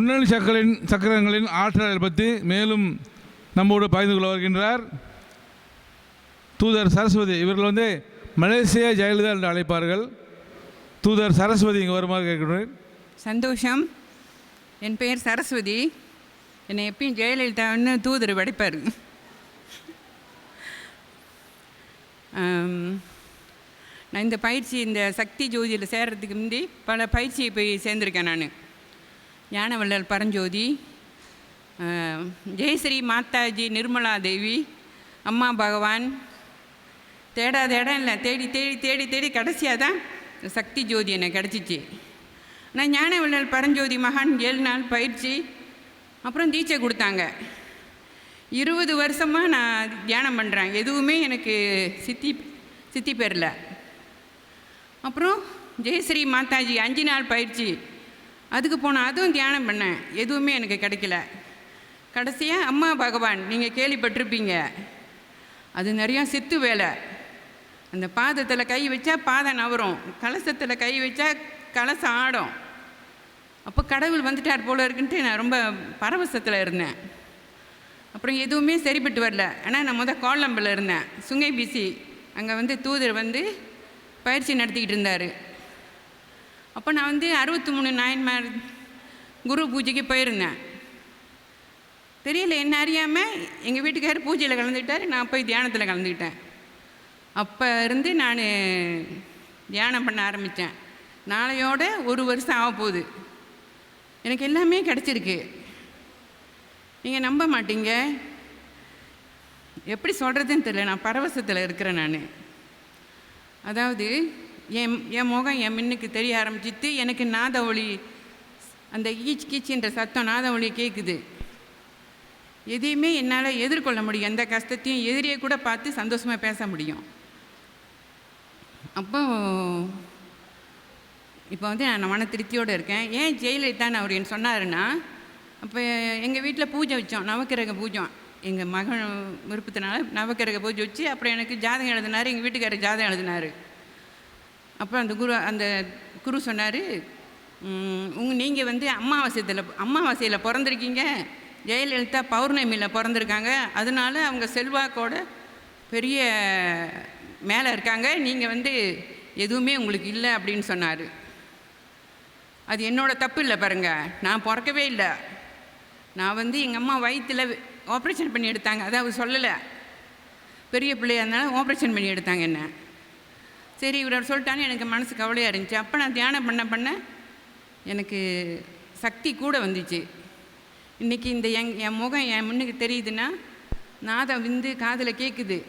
முன்னணி சக்கரங்களின் ஆற்றலை பற்றி மேலும் நம்மோடு பகிர்ந்து கொள்ள வருகின்றார் தூதர் சரஸ்வதி. இவர்கள் மலேசியா ஜெயலலிதா என்று அழைப்பார்கள். தூதர் சரஸ்வதி இங்கே வருமாறு கேட்கிறேன். சந்தோஷம். என் பெயர் சரஸ்வதி. என்னை எப்பயும் ஜெயலலிதான்னு தூதர் படைப்பார். நான் இந்த பயிற்சி இந்த சக்தி ஜோதியில் சேர்கிறதுக்கு முந்தி பல பயிற்சியை போய் சேர்ந்துருக்கேன். நான் ஞானவள்ளல் பரஞ்சோதி, ஜெயஸ்ரீ மாதாஜி, நிர்மலா தேவி, அம்மா பகவான், தேடாத இடம் இல்லை, தேடி தேடி தேடி தேடி கடைசியாக தான் சக்தி ஜோதி எனக்கு கிடச்சிச்சு. நான் ஞானவள்ளல் பரஞ்சோதி மகான் 7 நாள் பயிற்சி, அப்புறம் தீட்சை கொடுத்தாங்க. 20 வருஷமாக நான் தியானம் பண்ணுறேன். எதுவுமே எனக்கு சித்தி பெறல. அப்புறம் ஜெயஸ்ரீ மாதாஜி 5 நாள் பயிற்சி, அதுக்கு போனால் அதுவும் தியானம் பண்ணேன். எதுவுமே எனக்கு கிடைக்கல. கடைசியாக அம்மா பகவான் நீங்கள் கேள்விப்பட்டிருப்பீங்க, அது நிறையா சித்து வேலை. அந்த பாதத்தில் கை வச்சா பாதம் நவரும், கலசத்தில் கை வச்சா கலசம் ஆடும். அப்போ கடவுள் வந்துட்டார் போல இருக்குன்ட்டு நான் ரொம்ப பரவசத்தில் இருந்தேன். அப்புறம் எதுவுமே சரிப்பட்டு வரல. ஆனால் நான் கோலம்பில் இருந்தேன், சுங்கை பிசி. அங்கே தூதர் பயிற்சி நடத்திக்கிட்டு இருந்தார். அப்போ நான் 63 நாயன்மார் குரு பூஜைக்கு போயிருந்தேன். தெரியல, என்ன அறியாமல் எங்கள் வீட்டுக்காரர் பூஜையில் கலந்துக்கிட்டார், நான் போய் தியானத்தில் கலந்துக்கிட்டேன். அப்போ இருந்து நான் தியானம் பண்ண ஆரம்பித்தேன். நாளையோட 1 வருஷம் ஆக போகுது. எனக்கு எல்லாமே கிடச்சிருக்கு. நீங்கள் நம்ப மாட்டீங்க, எப்படி சொல்கிறதுன்னு தெரியல. நான் பரவசத்தில் இருக்கிறேன். நான் அதாவது என் முகம் என் மின்னுக்கு தெரிய ஆரம்பிச்சிட்டு, எனக்கு நாத ஒளி, அந்த ஈச் கீச்சுன்ற சத்தம் நாத ஒளி கேட்குது. எதையுமே என்னால் எதிர்கொள்ள முடியும். எந்த கஷ்டத்தையும் எதிரியை கூட பார்த்து சந்தோஷமாக பேச முடியும். அப்போ இப்போ நான் மன திருப்தியோடு இருக்கேன். ஏன் ஜெயலலிதான்னு அவர் என்ன சொன்னாருன்னா, அப்போ எங்கள் வீட்டில் பூஜை வச்சோம், நவக்கிரக பூஜை. எங்கள் மகன் விருப்பத்தினால நவக்கிரக பூஜை வச்சு, அப்புறம் எனக்கு ஜாதகம் எழுதினார், எங்கள் வீட்டுக்காரர் ஜாதகம் எழுதினார். அப்புறம் அந்த குரு சொன்னார், நீங்கள் அமாவாசையில் பிறந்திருக்கீங்க, ஜெயலலிதா பௌர்ணமியில் பிறந்திருக்காங்க, அதனால அவங்க செல்வாக்கோட பெரிய மேலே இருக்காங்க, நீங்கள் எதுவுமே உங்களுக்கு இல்லை அப்படின்னு சொன்னார். அது என்னோடய தப்பு இல்லை பாருங்கள். நான் பிறக்கவே இல்லை. நான் எங்கள் அம்மா வயிற்றில் ஆப்ரேஷன் பண்ணி எடுத்தாங்க. அதை அவர் சொல்லலை, பெரிய பிள்ளையாக இருந்தாலும் ஆப்ரேஷன் பண்ணி எடுத்தாங்க என்ன. சரி, இவர் சொல்லிட்டான்னு எனக்கு மனசு கவலையாக இருந்துச்சு. அப்போ நான் தியானம் பண்ண எனக்கு சக்தி கூட வந்துச்சு. இன்றைக்கி என் முகம் என் முன்னுக்கு தெரியுதுன்னா, நாதம் காதில் கேட்குது.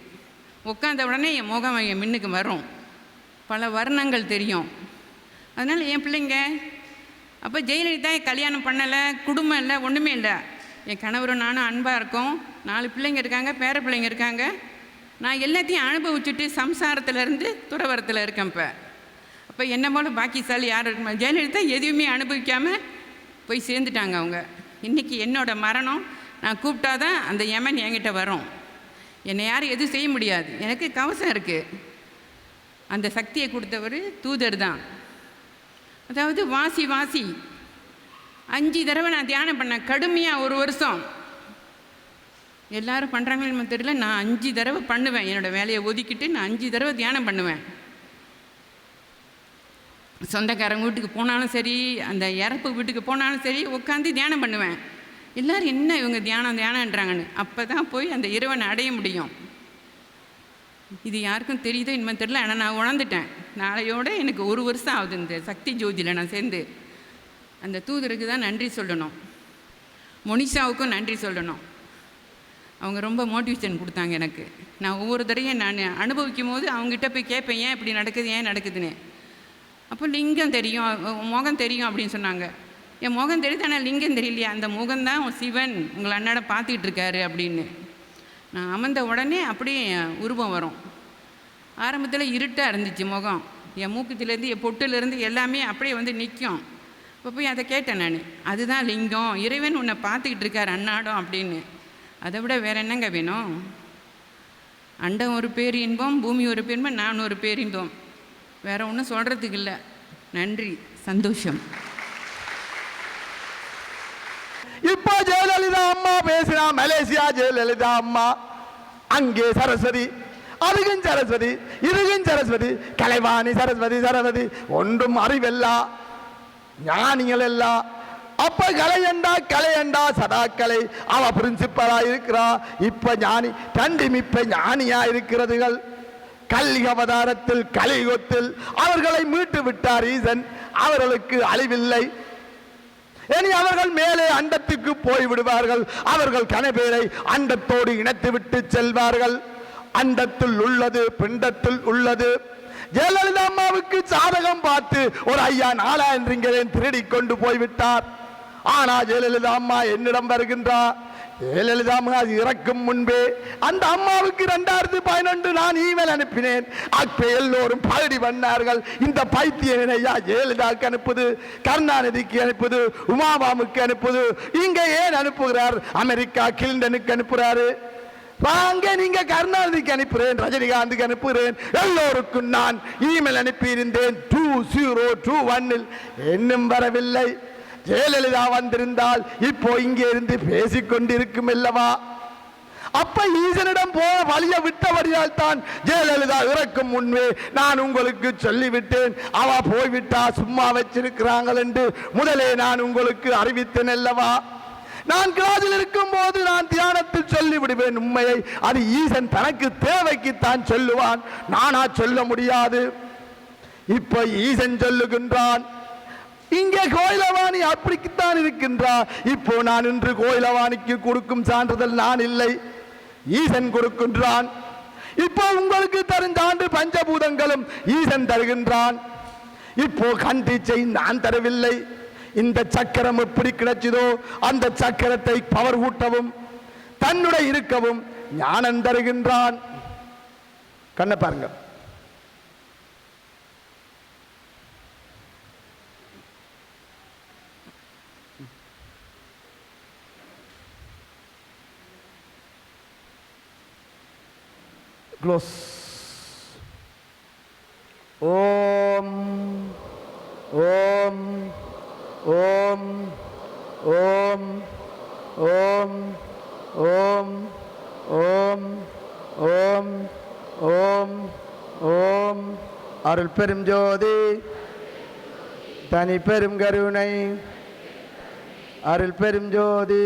உட்காந்த உடனே என் முகம் என் முன்னுக்கு வரும், பல வர்ணங்கள் தெரியும். அதனால் என் பிள்ளைங்க அப்போ ஜெயலலிதா கல்யாணம் பண்ணலை, குடும்பம் இல்லை, ஒன்றுமே இல்லை. என் கணவரும் நானும் அன்பாக இருக்கோம். 4 பிள்ளைங்க இருக்காங்க, பேர பிள்ளைங்க இருக்காங்க. நான் எல்லாத்தையும் அனுபவிச்சுட்டு சம்சாரத்திலேருந்து துறவரத்தில் இருக்கேன். அப்போ என்ன போல பாக்கியசாலி யார் இருக்குமா? ஜெயலலிதா எதுவுமே அனுபவிக்காமல் போய் சேர்ந்துட்டாங்க அவங்க. இன்றைக்கி என்னோடய மரணம் நான் கூப்பிட்டா தான் அந்த யமன் என்கிட்ட வரும். என்னை யாரும் எதுவும் செய்ய முடியாது. எனக்கு கவசம் இருக்குது. அந்த சக்தியை கொடுத்தவர் தூதர் தான். அதாவது வாசி 5 தடவை நான் தியானம் பண்ணேன் கடுமையாக. 1 வருஷம் எல்லோரும் பண்ணுறாங்கன்னு தெரியல, நான் 5 தடவை பண்ணுவேன். என்னோடய வேலையை ஒதுக்கிட்டு நான் 5 தடவை தியானம் பண்ணுவேன். சொந்தக்காரங்க வீட்டுக்கு போனாலும் சரி, அந்த இறப்பு வீட்டுக்கு போனாலும் சரி, உட்காந்து தியானம் பண்ணுவேன். எல்லோரும் என்ன இவங்க தியானன்றாங்கன்னு. அப்போ தான் போய் அந்த இறைவனை அடைய முடியும். இது யாருக்கும் தெரியுதோ இனிமேல் தெரியல, ஆனால் நான் உணர்ந்துட்டேன். நாளையோடு எனக்கு 1 வருஷம் ஆகுது இந்த சக்தி ஜோதியில் நான் சேர்ந்து. அந்த தூதருக்கு தான் நன்றி சொல்லணும், மொனிஷாவுக்கும் நன்றி சொல்லணும். அவங்க ரொம்ப மோட்டிவேஷன் கொடுத்தாங்க எனக்கு. நான் ஒவ்வொரு தடையும் நான் அனுபவிக்கும் போது அவங்ககிட்ட போய் கேட்பேன், ஏன் இப்படி நடக்குது, ஏன் நடக்குதுன்னு. அப்போ லிங்கம் தெரியும், முகம் தெரியும் அப்படின்னு சொன்னாங்க. என் முகம் தெரியுது, ஆனால் லிங்கம் தெரியலையா? அந்த முகம்தான் சிவன் உங்களை அன்னாட பார்த்துக்கிட்டு இருக்காரு அப்படின்னு. நான் அமர்ந்த உடனே அப்படியே உருவம் வரும். ஆரம்பத்தில் இருட்டாக இருந்துச்சு முகம், என் மூக்குத்திலேருந்து என் பொட்டுலேருந்து எல்லாமே அப்படியே நிற்கும். இப்போ போய் அதை கேட்டேன் நான், அதுதான் லிங்கம், இறைவன் உன்னை பார்த்துக்கிட்டு இருக்கார் அன்னாடம் அப்படின்னு. அதை விட வேறு என்னங்க வேணும்? அண்டம் ஒரு பேரின்பம், பூமி ஒரு பேரின்பம், நான் ஒரு பேரின்பம், வேறு ஒன்றும் சொல்கிறதுக்கு இல்லை. நன்றி, சந்தோஷம். இப்போ ஜெயலலிதா அம்மா பேசினா மலேசியா ஜெயலலிதா அம்மா, அங்கே சரஸ்வதி, அதுக்கும் சரஸ்வதி, இதுக்கும் சரஸ்வதி, கலைவாணி சரஸ்வதி சரஸ்வதி, ஒன்றும் அறிவெல்லா ஞானிகள் எல்லாம். அப்ப கலையண்டா சதா கலை அவ பிரின்சிபலா இருக்கிறா. இப்ப ஞானி ரெண்டும் இப்ப ஞானியா இருக்கிறதுகள். கல்வி அவதாரத்தில் கலியுகத்தில் அவர்களை மீட்டு விட்டார் ஈசன். அவர்களுக்கு அழிவில்லை. இனி அவர்கள் மேலே அண்டத்துக்கு போய் விடுவார்கள். அவர்கள் கனபேரை அண்டத்தோடு இணைத்து விட்டு செல்வார்கள். அண்டத்தில் உள்ளது பிண்டத்தில் உள்ளது. ஜெயலலிதா அம்மாவுக்கு சாதகம் பார்த்து ஒரு ஐயா 4000 திருடி கொண்டு போய்விட்டார். ஆனா ஜெயலலிதா அம்மா என்னிடம் வருகின்றார். ஜெயலலிதா அம்மா இறக்கும் முன்பே அந்த அம்மாவுக்கு 2011 நான் இமெயில் அனுப்பினேன். அப்ப எல்லோரும் பகடி பண்ணார்கள். இந்த பைத்தியனை ஐயா ஜெயலலிதாவுக்கு அனுப்புது, கருணாநிதிக்கு அனுப்புது, உமாபாமுக்கு அனுப்புது, இங்க ஏன் அனுப்புகிறார்? அமெரிக்கா கிளிண்டனுக்கு அனுப்புறாரு. வாங்க நீங்க கருணாநிதிக்கு அனுப்புறேன், ரஜினிகாந்துக்கு அனுப்புகிறேன், எல்லோருக்கும் நான் இமெயில் அனுப்பியிருந்தேன். 2021 இன்னும் வரவில்லை. ஜெயலலிதா வந்திருந்தால் இப்போ இங்கே இருந்து பேசிக்கொண்டிருக்கும் அல்லவா? அப்ப ஈசனிடம் போன வழிய விட்டபடியால் தான் ஜெயலலிதா இறக்கும் முன்பே நான் உங்களுக்கு சொல்லிவிட்டேன். அவ போய்விட்டா சும்மா வச்சிருக்கிறாங்கள் என்று முதலே நான் உங்களுக்கு அறிவித்தேன் அல்லவா? நான் கிளாஸில் இருக்கும் போது நான் தியானத்தில் சொல்லி விடுவேன் உண்மையை. அது ஈசன் தனக்கு தேவைக்குத்தான் சொல்லுவான், நானா சொல்ல முடியாது. இப்ப ஈசன் சொல்லுகின்றான். இங்கே கோயிலவாணி அப்படித்தான் இருக்கின்றார். இப்போ நான் இன்று கோயிலவாணிக்கு கொடுக்கும் சான்றிதழ் நான் இல்லை, ஈசன் கொடுக்கின்றான். இப்போ உங்களுக்கு தரும் சான்று பஞ்சபூதங்களும் ஈசன் தருகின்றான். இப்போ கண்டிச்சை நான் தரவில்லை. இந்த சக்கரம் எப்படி கிடைச்சதோ அந்த சக்கரத்தை பவர் கூட்டவும் தன்னுடைய இருக்கவும் ஞானம் தருகின்றான். கண்ண பாருங்க. க்ளோஸ். ஓம் ஓம் ஓம் ஓம் ஓம் ஓம் ஓம் ஓம் ஓம் ஓம். அருள் பெரும் ஜோதி தனி பெரும் கருணை. அருள் பெரும் ஜோதி